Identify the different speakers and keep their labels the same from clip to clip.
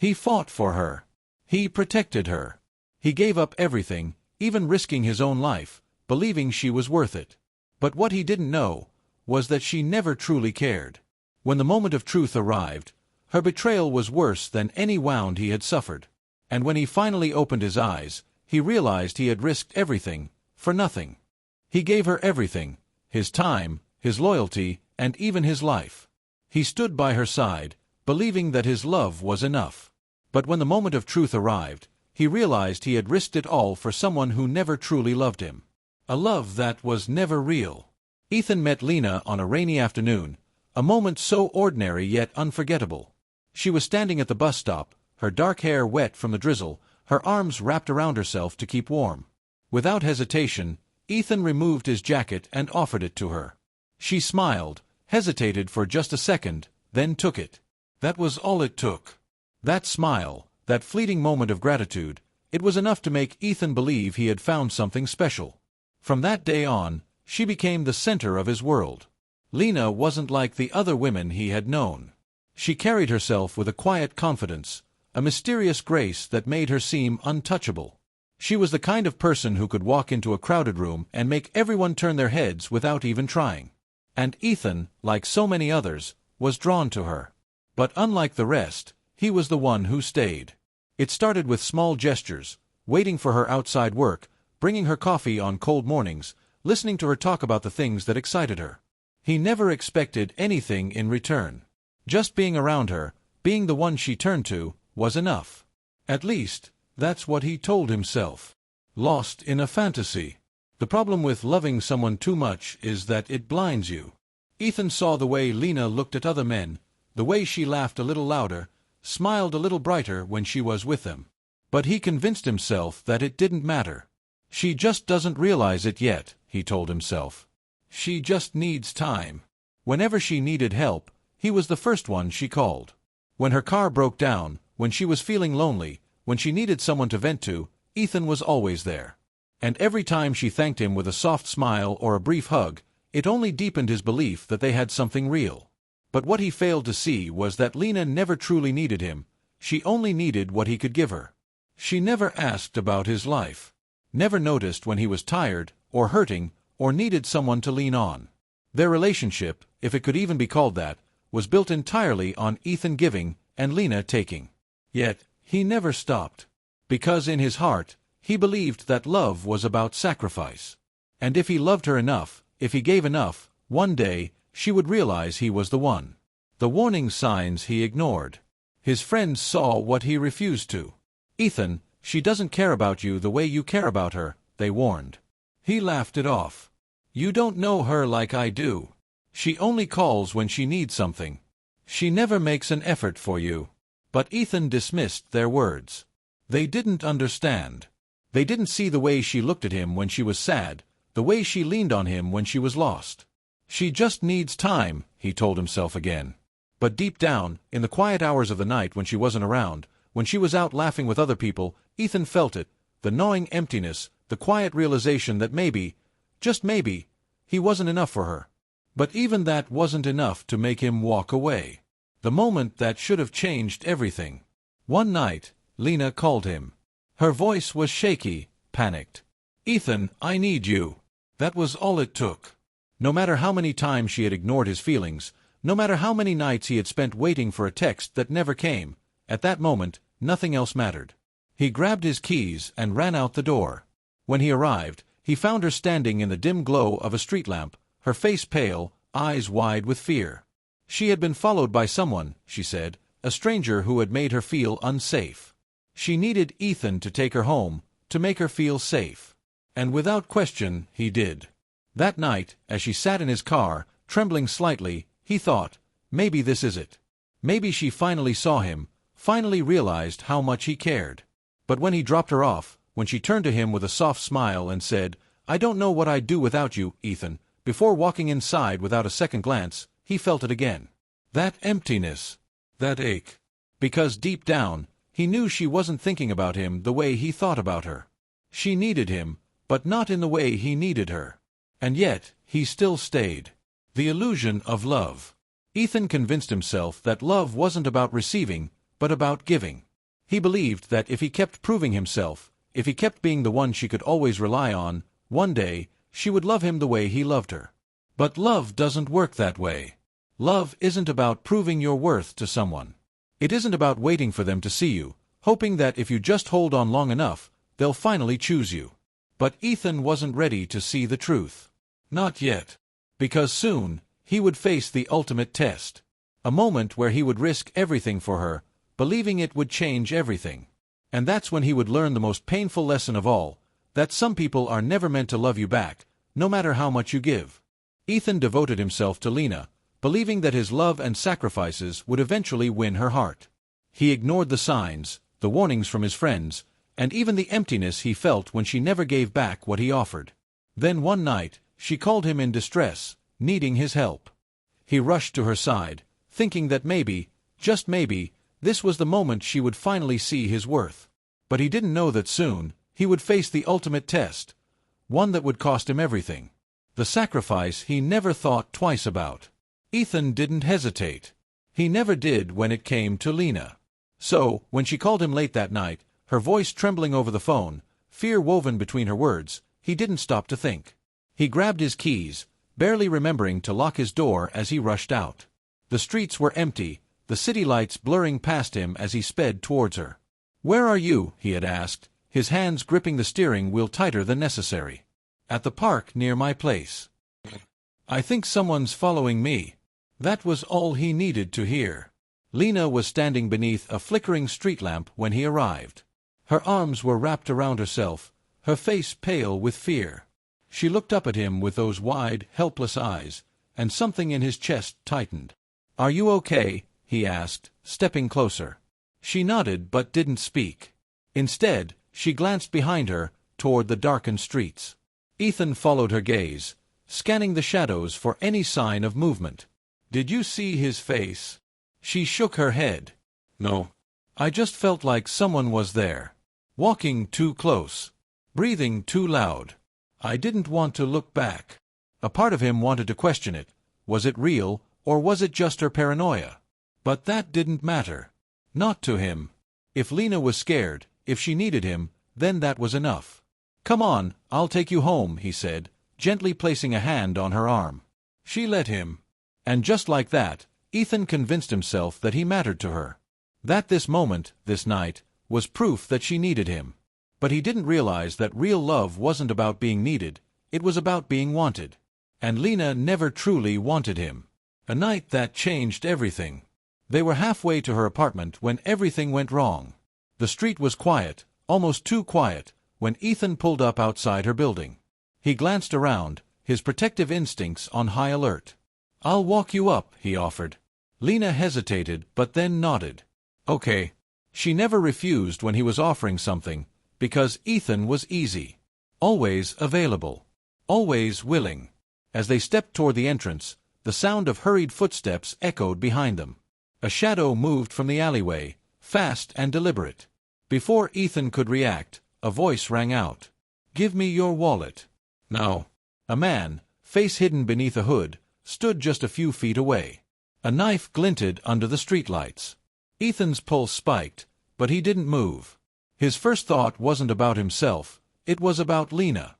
Speaker 1: He fought for her. He protected her. He gave up everything, even risking his own life, believing she was worth it. But what he didn't know was that she never truly cared. When the moment of truth arrived, her betrayal was worse than any wound he had suffered. And when he finally opened his eyes, he realized he had risked everything, for nothing. He gave her everything, his time, his loyalty, and even his life. He stood by her side, believing that his love was enough. But when the moment of truth arrived, he realized he had risked it all for someone who never truly loved him. A love that was never real. Ethan met Lena on a rainy afternoon, a moment so ordinary yet unforgettable. She was standing at the bus stop, her dark hair wet from the drizzle, her arms wrapped around herself to keep warm. Without hesitation, Ethan removed his jacket and offered it to her. She smiled, hesitated for just a second, then took it. That was all it took. That smile, that fleeting moment of gratitude, it was enough to make Ethan believe he had found something special. From that day on, she became the center of his world. Lena wasn't like the other women he had known. She carried herself with a quiet confidence, a mysterious grace that made her seem untouchable. She was the kind of person who could walk into a crowded room and make everyone turn their heads without even trying. And Ethan, like so many others, was drawn to her. But unlike the rest, he was the one who stayed. It started with small gestures, waiting for her outside work, bringing her coffee on cold mornings, listening to her talk about the things that excited her. He never expected anything in return. Just being around her, being the one she turned to, was enough. At least, that's what he told himself. Lost in a fantasy. The problem with loving someone too much is that it blinds you. Ethan saw the way Lena looked at other men, the way she laughed a little louder, smiled a little brighter when she was with them. But he convinced himself that it didn't matter. She just doesn't realize it yet, he told himself. She just needs time. Whenever she needed help, he was the first one she called. When her car broke down, when she was feeling lonely, when she needed someone to vent to, Ethan was always there. And every time she thanked him with a soft smile or a brief hug, it only deepened his belief that they had something real. But what he failed to see was that Lena never truly needed him. She only needed what he could give her. She never asked about his life. Never noticed when he was tired, or hurting, or needed someone to lean on. Their relationship, if it could even be called that, was built entirely on Ethan giving and Lena taking. Yet, he never stopped. Because in his heart, he believed that love was about sacrifice. And if he loved her enough, if he gave enough, one day, she would realize he was the one. The warning signs he ignored. His friends saw what he refused to. Ethan, she doesn't care about you the way you care about her, they warned. He laughed it off. You don't know her like I do. She only calls when she needs something. She never makes an effort for you. But Ethan dismissed their words. They didn't understand. They didn't see the way she looked at him when she was sad, the way she leaned on him when she was lost. She just needs time, he told himself again. But deep down, in the quiet hours of the night when she wasn't around, when she was out laughing with other people, Ethan felt it, the gnawing emptiness, the quiet realization that maybe, just maybe, he wasn't enough for her. But even that wasn't enough to make him walk away. The moment that should have changed everything. One night, Lena called him. Her voice was shaky, panicked. Ethan, I need you. That was all it took. No matter how many times she had ignored his feelings, no matter how many nights he had spent waiting for a text that never came, at that moment, nothing else mattered. He grabbed his keys and ran out the door. When he arrived, he found her standing in the dim glow of a street lamp, her face pale, eyes wide with fear. She had been followed by someone, she said, a stranger who had made her feel unsafe. She needed Ethan to take her home, to make her feel safe. And without question, he did. That night, as she sat in his car, trembling slightly, he thought, maybe this is it. Maybe she finally saw him, finally realized how much he cared. But when he dropped her off, when she turned to him with a soft smile and said, I don't know what I'd do without you, Ethan, before walking inside without a second glance, he felt it again. That emptiness. That ache. Because deep down, he knew she wasn't thinking about him the way he thought about her. She needed him, but not in the way he needed her. And yet, he still stayed. The illusion of love. Ethan convinced himself that love wasn't about receiving, but about giving. He believed that if he kept proving himself, if he kept being the one she could always rely on, one day, she would love him the way he loved her. But love doesn't work that way. Love isn't about proving your worth to someone. It isn't about waiting for them to see you, hoping that if you just hold on long enough, they'll finally choose you. But Ethan wasn't ready to see the truth. Not yet. Because soon, he would face the ultimate test. A moment where he would risk everything for her, believing it would change everything. And that's when he would learn the most painful lesson of all, that some people are never meant to love you back, no matter how much you give. Ethan devoted himself to Lena, believing that his love and sacrifices would eventually win her heart. He ignored the signs, the warnings from his friends, and even the emptiness he felt when she never gave back what he offered. Then one night, she called him in distress, needing his help. He rushed to her side, thinking that maybe, just maybe, this was the moment she would finally see his worth. But he didn't know that soon, he would face the ultimate test, one that would cost him everything. The sacrifice he never thought twice about. Ethan didn't hesitate. He never did when it came to Lena. So, when she called him late that night, her voice trembling over the phone, fear woven between her words, he didn't stop to think. He grabbed his keys, barely remembering to lock his door as he rushed out. The streets were empty, the city lights blurring past him as he sped towards her. "Where are you?" he had asked, his hands gripping the steering wheel tighter than necessary. "At the park near my place." "I think someone's following me." That was all he needed to hear. Lena was standing beneath a flickering street lamp when he arrived. Her arms were wrapped around herself, her face pale with fear. She looked up at him with those wide, helpless eyes, and something in his chest tightened. "Are you okay?" he asked, stepping closer. She nodded but didn't speak. Instead, she glanced behind her, toward the darkened streets. Ethan followed her gaze, scanning the shadows for any sign of movement. "Did you see his face?" She shook her head. "No. I just felt like someone was there. Walking too close. Breathing too loud. I didn't want to look back." A part of him wanted to question it. Was it real, or was it just her paranoia? But that didn't matter. Not to him. If Lena was scared, if she needed him, then that was enough. "Come on, I'll take you home," he said, gently placing a hand on her arm. She let him. And just like that, Ethan convinced himself that he mattered to her. That this moment, this night, was proof that she needed him. But he didn't realize that real love wasn't about being needed, it was about being wanted. And Lena never truly wanted him. A night that changed everything. They were halfway to her apartment when everything went wrong. The street was quiet, almost too quiet, when Ethan pulled up outside her building. He glanced around, his protective instincts on high alert. "I'll walk you up," he offered. Lena hesitated but then nodded. "Okay." She never refused when he was offering something, because Ethan was easy. Always available. Always willing. As they stepped toward the entrance, the sound of hurried footsteps echoed behind them. A shadow moved from the alleyway, fast and deliberate. Before Ethan could react, a voice rang out. "Give me your wallet." "No." A man, face hidden beneath a hood, stood just a few feet away. A knife glinted under the streetlights. Ethan's pulse spiked, but he didn't move. His first thought wasn't about himself, it was about Lena.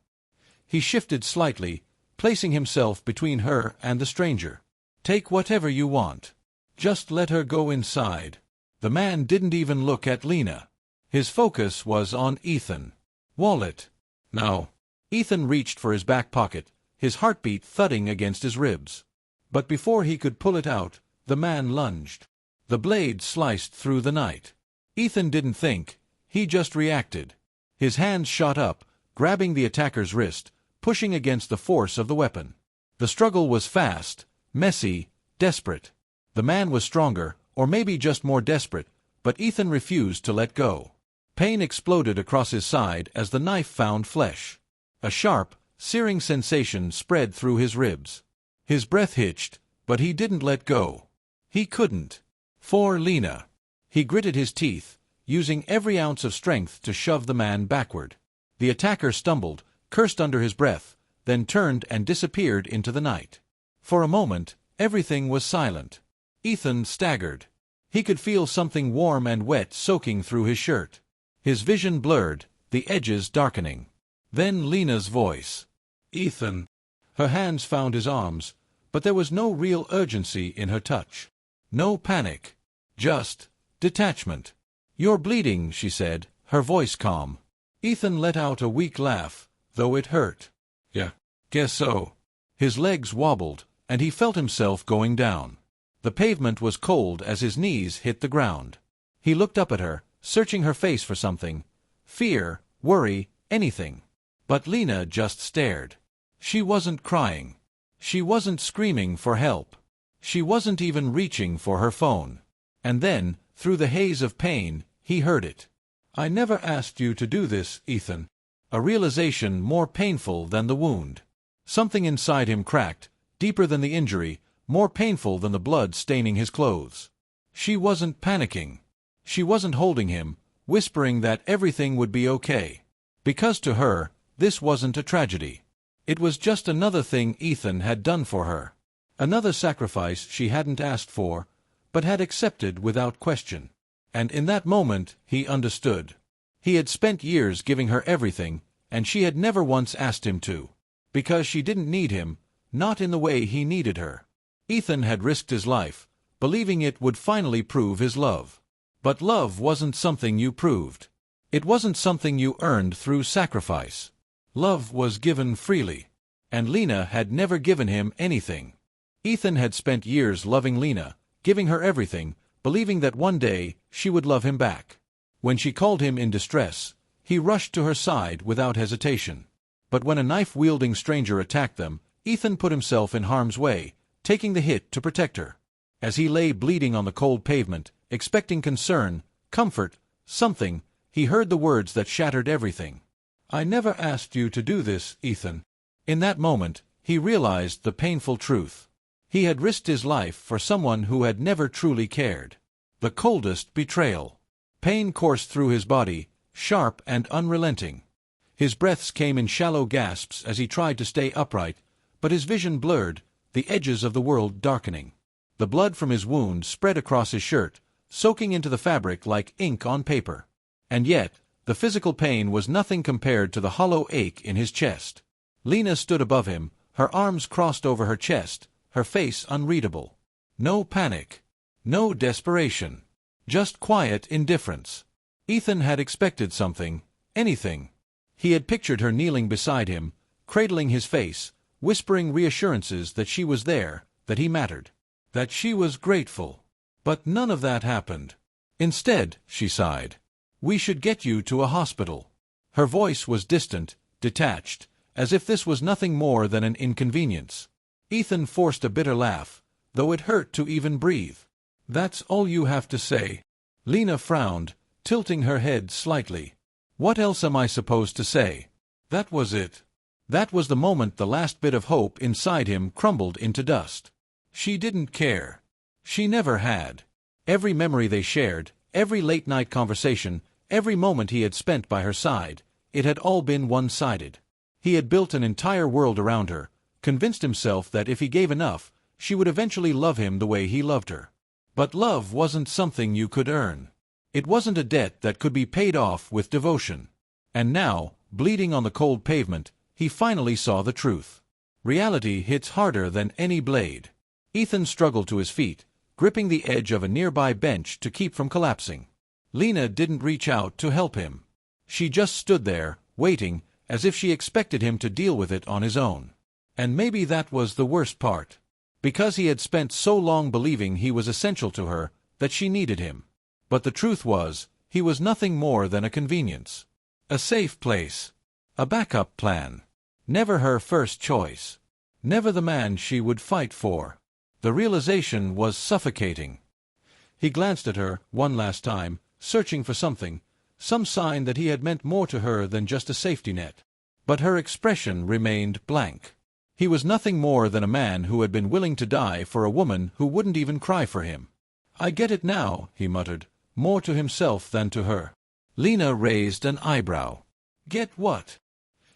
Speaker 1: He shifted slightly, placing himself between her and the stranger. "Take whatever you want. Just let her go inside." The man didn't even look at Lena. His focus was on Ethan. "Wallet." "No." Ethan reached for his back pocket, his heartbeat thudding against his ribs. But before he could pull it out, the man lunged. The blade sliced through the night. Ethan didn't think, he just reacted. His hands shot up, grabbing the attacker's wrist, pushing against the force of the weapon. The struggle was fast, messy, desperate. The man was stronger, or maybe just more desperate, but Ethan refused to let go. Pain exploded across his side as the knife found flesh. A sharp, searing sensation spread through his ribs. His breath hitched, but he didn't let go. He couldn't. For Lena. He gritted his teeth, using every ounce of strength to shove the man backward. The attacker stumbled, cursed under his breath, then turned and disappeared into the night. For a moment, everything was silent. Ethan staggered. He could feel something warm and wet soaking through his shirt. His vision blurred, the edges darkening. Then Lena's voice. "Ethan." Her hands found his arms, but there was no real urgency in her touch. No panic. Just detachment. "You're bleeding," she said, her voice calm. Ethan let out a weak laugh, though it hurt. "Yeah, guess so." His legs wobbled, and he felt himself going down. The pavement was cold as his knees hit the ground. He looked up at her, searching her face for something. Fear, worry, anything. But Lena just stared. She wasn't crying. She wasn't screaming for help. She wasn't even reaching for her phone. And then, through the haze of pain, he heard it. "I never asked you to do this, Ethan." A realization more painful than the wound. Something inside him cracked, deeper than the injury, more painful than the blood staining his clothes. She wasn't panicking. She wasn't holding him, whispering that everything would be okay. Because to her, this wasn't a tragedy. It was just another thing Ethan had done for her. Another sacrifice she hadn't asked for, but had accepted without question. And in that moment, he understood. He had spent years giving her everything, and she had never once asked him to. Because she didn't need him, not in the way he needed her. Ethan had risked his life, believing it would finally prove his love. But love wasn't something you proved. It wasn't something you earned through sacrifice. Love was given freely. And Lena had never given him anything. Ethan had spent years loving Lena, giving her everything, believing that one day she would love him back. When she called him in distress, he rushed to her side without hesitation. But when a knife-wielding stranger attacked them, Ethan put himself in harm's way, taking the hit to protect her. As he lay bleeding on the cold pavement, expecting concern, comfort, something, he heard the words that shattered everything. "I never asked you to do this, Ethan." In that moment, he realized the painful truth. He had risked his life for someone who had never truly cared. The coldest betrayal. Pain coursed through his body, sharp and unrelenting. His breaths came in shallow gasps as he tried to stay upright, but his vision blurred, the edges of the world darkening. The blood from his wound spread across his shirt, soaking into the fabric like ink on paper. And yet, the physical pain was nothing compared to the hollow ache in his chest. Lena stood above him, her arms crossed over her chest, her face unreadable. No panic. No desperation. Just quiet indifference. Ethan had expected something, anything. He had pictured her kneeling beside him, cradling his face, whispering reassurances that she was there, that he mattered, that she was grateful. But none of that happened. Instead, she sighed. "We should get you to a hospital." Her voice was distant, detached, as if this was nothing more than an inconvenience. Ethan forced a bitter laugh, though it hurt to even breathe. "That's all you have to say?" Lena frowned, tilting her head slightly. "What else am I supposed to say?" That was it. That was the moment the last bit of hope inside him crumbled into dust. She didn't care. She never had. Every memory they shared, every late-night conversation, every moment he had spent by her side, it had all been one-sided. He had built an entire world around her, convinced himself that if he gave enough, she would eventually love him the way he loved her. But love wasn't something you could earn. It wasn't a debt that could be paid off with devotion. And now, bleeding on the cold pavement, he finally saw the truth. Reality hits harder than any blade. Ethan struggled to his feet, gripping the edge of a nearby bench to keep from collapsing. Lena didn't reach out to help him. She just stood there, waiting, as if she expected him to deal with it on his own. And maybe that was the worst part. Because he had spent so long believing he was essential to her, that she needed him. But the truth was, he was nothing more than a convenience. A safe place. A backup plan. Never her first choice. Never the man she would fight for. The realization was suffocating. He glanced at her, one last time, searching for something, some sign that he had meant more to her than just a safety net. But her expression remained blank. He was nothing more than a man who had been willing to die for a woman who wouldn't even cry for him. "I get it now," he muttered, more to himself than to her. Lena raised an eyebrow. "Get what?"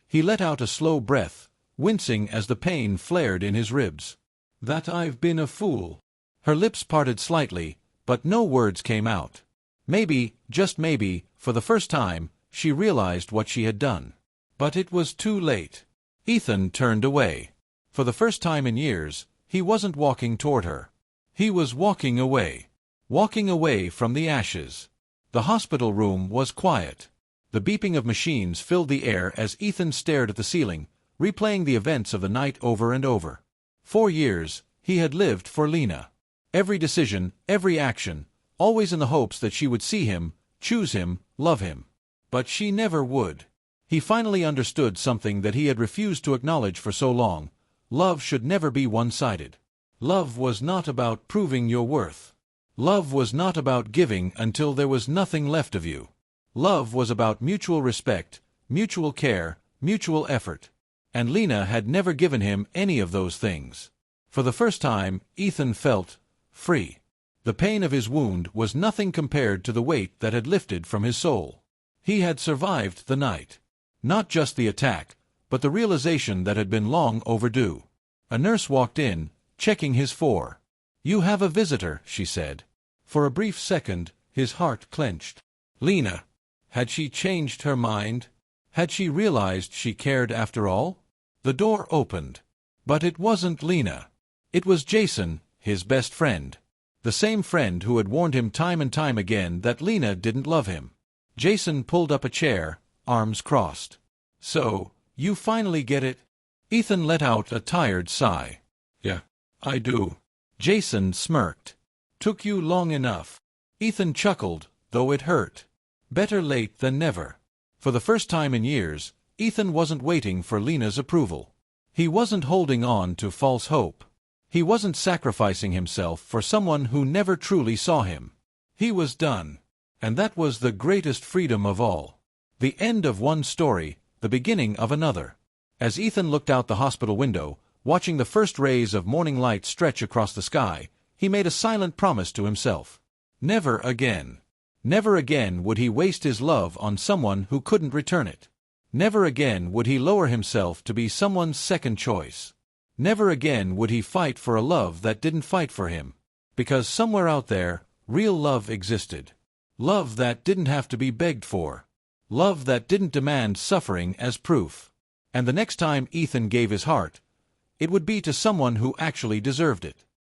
Speaker 1: He let out a slow breath, wincing as the pain flared in his ribs. "That I've been a fool." Her lips parted slightly, But no words came out. Maybe, just maybe, for the first time, she realized what she had done. But it was too late. Ethan turned away. For the first time in years, he wasn't walking toward her. He was walking away. Walking away from the ashes. The hospital room was quiet. The beeping of machines filled the air as Ethan stared at the ceiling, replaying the events of the night over and over. 4 years, he had lived for Lena. Every decision, every action, always in the hopes that she would see him, choose him, love him. But she never would. He finally understood something that he had refused to acknowledge for so long. Love should never be one-sided. Love was not about proving your worth. Love was not about giving until there was nothing left of you. Love was about mutual respect, mutual care, mutual effort. And Lena had never given him any of those things. For the first time, Ethan felt free. The pain of his wound was nothing compared to the weight that had lifted from his soul. He had survived the night. Not just the attack, but the realization that had been long overdue. A nurse walked in, checking his "4. You have a visitor," she said. For a brief second, his heart clenched. Lena. Had she changed her mind? Had she realized she cared after all? The door opened. But it wasn't Lena. It was Jason, his best friend. The same friend who had warned him time and time again that Lena didn't love him. Jason pulled up a chair, arms crossed. "So, you finally get it?" Ethan let out a tired sigh. "Yeah, I do." Jason smirked. "Took you long enough." Ethan chuckled, though it hurt. Better late than never. For the first time in years, Ethan wasn't waiting for Lena's approval. He wasn't holding on to false hope. He wasn't sacrificing himself for someone who never truly saw him. He was done. And that was the greatest freedom of all. The end of one story, the beginning of another. As Ethan looked out the hospital window, watching the first rays of morning light stretch across the sky, he made a silent promise to himself. Never again. Never again would he waste his love on someone who couldn't return it. Never again would he lower himself to be someone's second choice. Never again would he fight for a love that didn't fight for him. Because somewhere out there, real love existed. Love that didn't have to be begged for. Love that didn't demand suffering as proof. And the next time Ethan gave his heart, it would be to someone who actually deserved it.